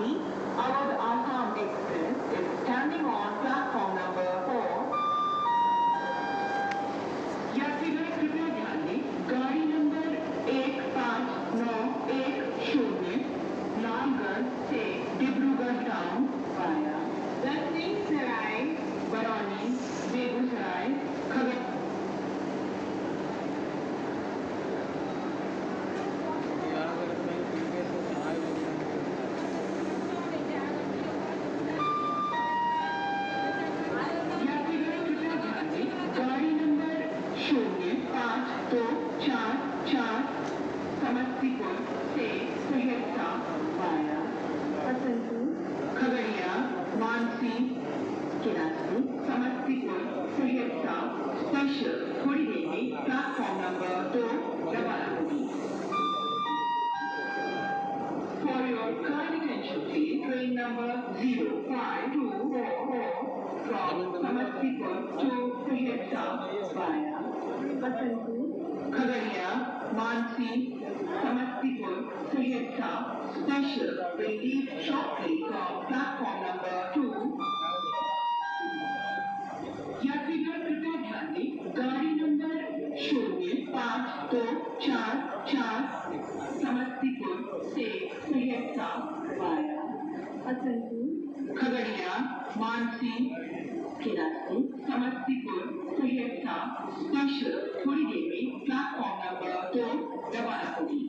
Dhani, Awadh Assam Express is standing on platform number 4. यात्रीगण कृपया ध्यान दें, गाड़ी नंबर 159110 लालगढ़ से डिब्रूगढ़ टाउन वाया लखीसराय, बरौनी, बेगूसराय, खगड़िया। समस्तीपुर से सहरसा वाया खगड़िया, मानसी के रास्ते समस्तीपुर सहरसा स्पेशल थोड़ी देर में प्लेटफॉर्म नंबर 2 रवाना होगी। For your kind attention please, train number 05244 from Samastipur to Saharsa via Khagaria, Mansi, Samastipur, Saharsa special will leave shortly from platform number 2. यात्रीगण कृपया ध्यान दें, गाड़ी नंबर 0524 समस्तीपुर से सहरसा वाया खगड़िया, मानसी के रास्ते समस्तीपुर सहरसा स्पेशल थोड़ी देर में प्लेटफॉर्म नंबर 2 रवाना होगी।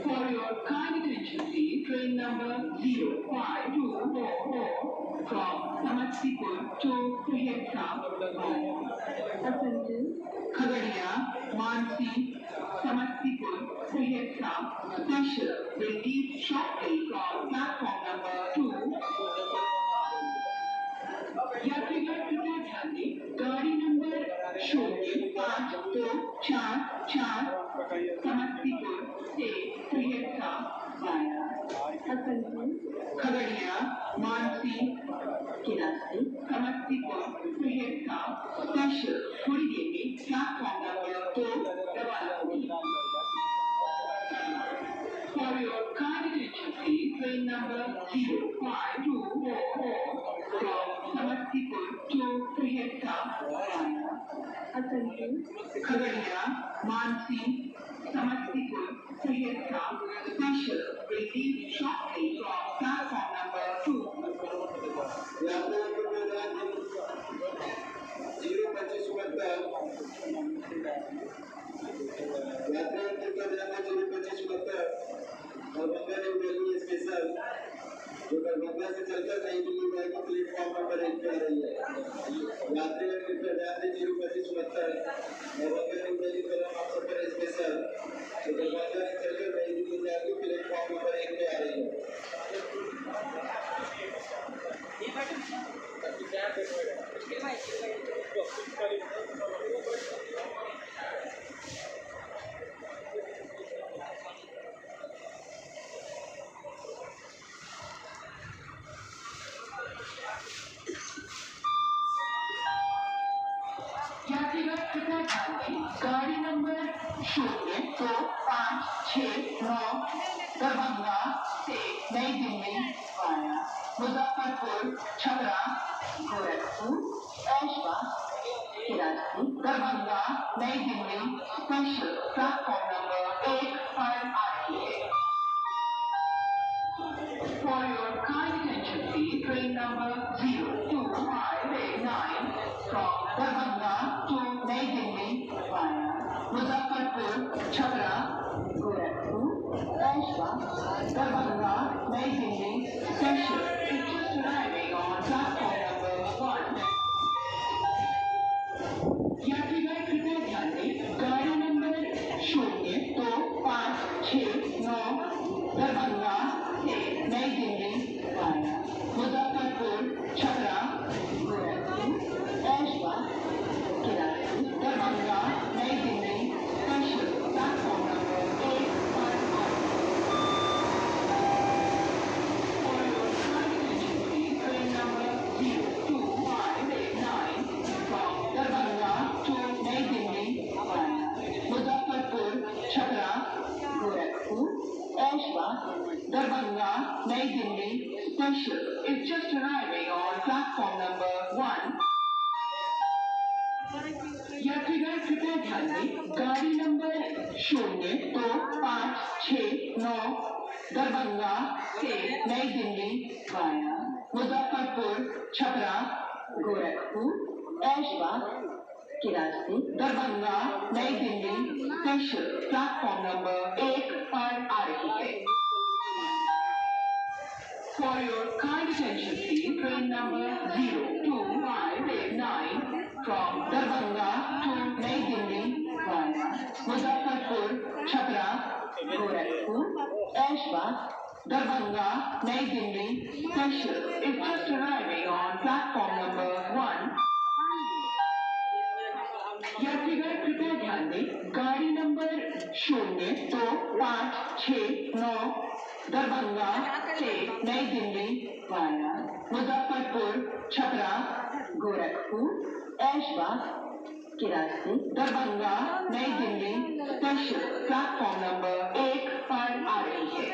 For your kind attention please, train number 05244 from Samastipur to Saharsa via Khagaria, Mansi, Samastipur, Saharsa special will leave shortly from platform number 2. यात्रीगण कृपया ध्यान दें, गाड़ी नंबर 0524 समस्तीपुर से सहरसा वाया खगड़िया, मानसी के रास्ते समस्तीपुर सहरसा स्पेशल थोड़ी देर में प्लेटफॉर्म नंबर 2 रवाना होगी। For your kind attention please, train number 05244 from Samastipur to Saharsa via Khagaria, Mansi, Samastipur, Saharsa special will leave shortly from platform number 2. जो दरभंगा से चलकर नई दिल्ली जाएगी प्लेटफॉर्म नंबर 1 पे आ रही है। यात्रीगण कृपया ध्यान दें, 02572 दरभंगा न्यू दिल्ली तरफ आप सफर स्पेशल जो दरभंगा से चलकर नई दिल्ली जाएगी प्लेटफॉर्म नंबर 1 पे आ रही है। यात्रीगण कृपया ध्यान दें, गाड़ी नंबर 0259 दरभंगा से नई दिल्ली वाया मुजफ्फरपुर, छपरा, गोरखपुर, ऐशबाग के रास्ते दरभंगा नई दिल्ली स्पेशल प्लेटफॉर्म नंबर 1 पर आ रही है। For your kind attention please, train number 02589 from Darbhanga to नई दिल्ली वाया मुजफ्फरपुर, छपरा, गोरखपुर, ऐशबाग, दरभंगा नई Delhi special is just arriving on platform number 1. यात्रीगण कृपया ध्यान दें, गाड़ी नंबर 0259 दरभंगा से नई दिल्ली वाया मुजफ्फरपुर, छपरा, गोरखपुर, ऐशबाग के रास्ते दरभंगा नई दिल्ली स्पेशल प्लेटफॉर्म नंबर 1 पर आ रही है। For your kind attention please, train number 02589 from Darbhanga to नई Delhi via Muzaffarpur, Chhapra, Gorakhpur, Aishbagh Darbhanga, Nai Delhi special is just arriving on platform number 1. यात्रीगण कृपया ध्यान दें, गाड़ी नंबर 025669 दरभंगा से नई दिल्ली वाया मुजफ्फरपुर, छपरा, गोरखपुर, ऐशबाग के रास्ते दरभंगा नई दिल्ली स्पेशल प्लेटफॉर्म नंबर 1 पर आ रही है। For your kind attention, please, train number 02589 from Darbhanga to Nai Delhi via Muzaffarpur, Chhapra, Gorakhpur, Aishbagh, Darbhanga, Nai Delhi special is just arriving on platform number 1. यात्रीगण कृपया ध्यान दें, गाड़ी नंबर 025669 दरभंगा से नई दिल्ली वाया मुजफ्फरपुर, छपरा, गोरखपुर, ऐशबाग के रास्ते दरभंगा नई दिल्ली स्पेशल प्लेटफॉर्म नंबर 1 पर आ रही है।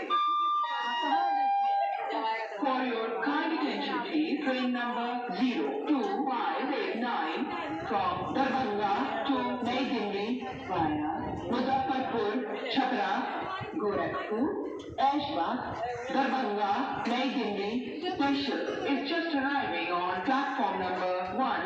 For your kind attention, please, train number 02589 from Darbhanga to Nai Delhi via Muzaffarpur, Chhapra, Gorakhpur, Aishbagh, Darbhanga, Nai Delhi special is just arriving on platform number 1.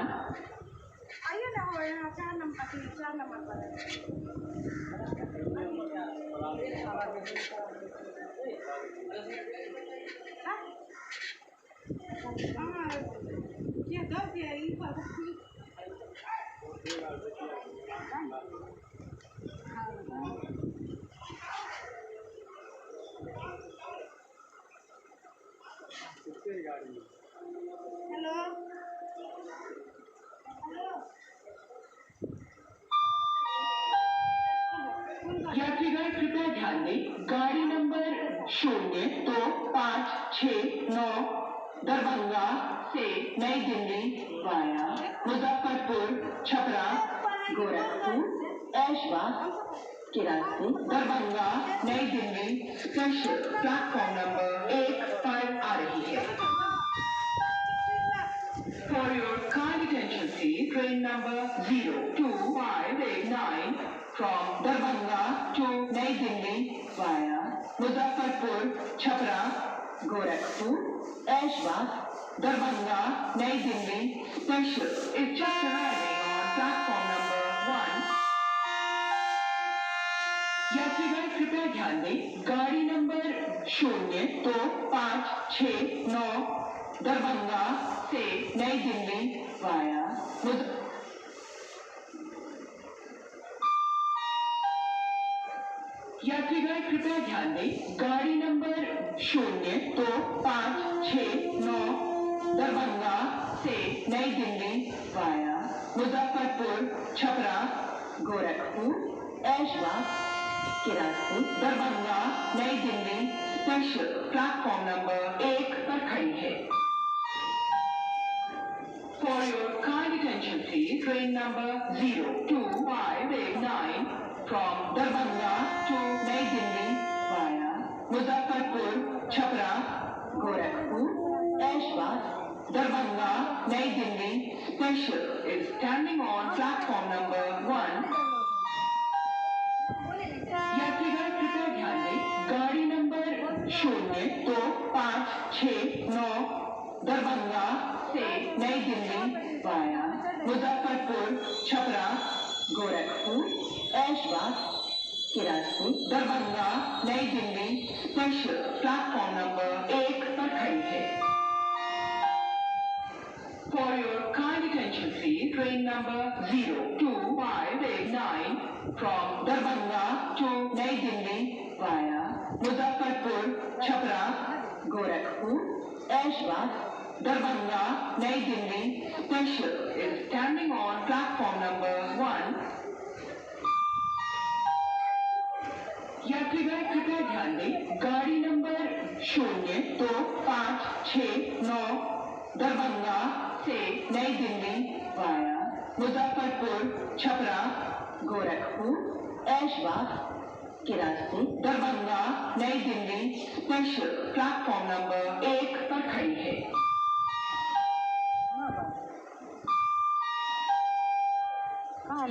Hello यात्रीगण कृपया ध्यान दें, गाड़ी number 025669 Darbhanga से नई दिल्ली वाया मुजफ्फरपुर, छपरा, गोरखपुर, ऐशबाग के रास्ते दरभंगा नई दिल्ली स्पेशल प्लेटफॉर्म नंबर 1 पर आ रही है। For your kind attention, please, train number 02589 from Darbhanga to Nai Delhi via Muzaffarpur, Chhapra, Gorakhpur, Aishbagh, Darbhanga, Nai Delhi special is just arriving on platform number 1. यात्रीगण कृपया ध्यान दें, गाड़ी नंबर 025669 दरभंगा से नई दिल्ली वाया यात्रीगण कृपया ध्यान दें, गाड़ी नंबर 025669 दरभंगा से नई दिल्ली वाया मुजफ्फरपुर, छपरा, गोरखपुर, ऐशबाग के रास्ते दरभंगा नई दिल्ली स्पेशल प्लेटफॉर्म नंबर 1 पर खड़ी है। For your kind attention, please, train number 02589 from Darbhanga to Nai Delhi via Muzaffarpur, Chhapra, Gorakhpur, Aishbagh, Darbhanga, Nai Delhi special is standing on platform number 1. यात्रीगण कृपया ध्यान दें, गाड़ी नंबर 025669 दरभंगा से नई दिल्ली वाया मुजफ्फरपुर, छपरा, गोरखपुर, ऐशबाग के रास्ते दरभंगा नई दिल्ली स्पेशल प्लेटफॉर्म नंबर 1 पर खड़ी है। For your kind attention, please, train number 02589 from Darbhanga to Nai Delhi via Muzaffarpur, Chhapra, Gorakhpur, Aishbagh, Darbhanga, Nai Delhi special is standing on platform number 1. यात्रीगण कृपया ध्यान दें, गाड़ी नंबर 025669 दरभंगा से नई दिल्ली वाया मुजफ्फरपुर, छपरा, गोरखपुर, ऐशबाग के रास्ते दरभंगा नई दिल्ली स्पेशल प्लेटफॉर्म नंबर 1 पर खड़ी है।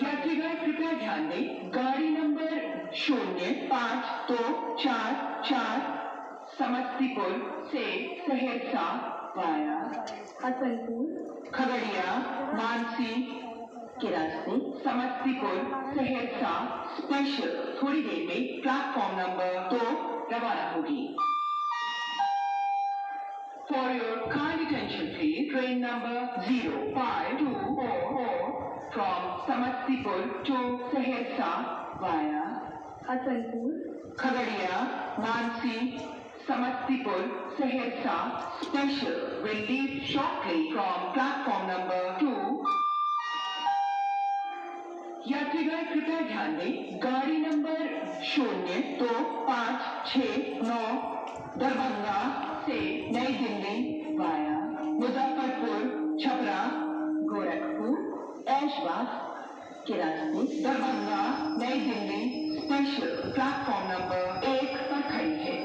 यात्रीगण कृपया ध्यान दें, गाड़ी नंबर 0524 समस्तीपुर से सहरसा वाया हसनपुर खगड़िया मानसी के रास्ते समस्तीपुर सहरसा स्पेशल थोड़ी देर में प्लेटफॉर्म नंबर 2 रवाना होगी। For your kind attention please, train number 05244 from Samastipur to Saharsa via Hasanpur, Khagadiya, Mansi, Samastipur, Saharsa special will leave shortly from platform number 2. यात्रीगण कृपया ध्यान दें, गाड़ी नंबर 0259 दरभंगा से नई दिल्ली वाया मुजफ्फरपुर छपरा गोरखपुर ऐशबाग के रास्ते दरभंगा नई दिल्ली स्पेशल प्लेटफॉर्म नंबर 1 पर खड़ी है।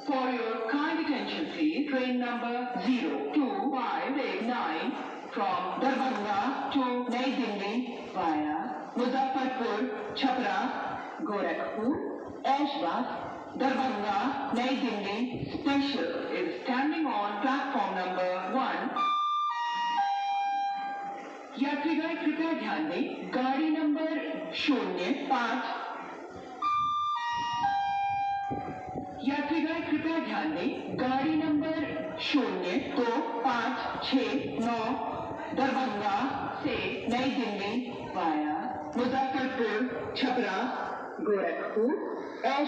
For your kind attention please, train number 02589 from Darbhanga to Nai Delhi via Muzaffarpur, Chhapra, Gorakhpur, Aishbagh, Darbhanga, Nai Delhi special is standing on platform number 1. यात्रीगण कृपया ध्यान दें, गाड़ी नंबर 05 यात्रीगण कृपया ध्यान दें, गाड़ी नंबर 0259 दरभंगा से नई दिल्ली वाया मुजफ्फरपुर छपरा गोरखपुर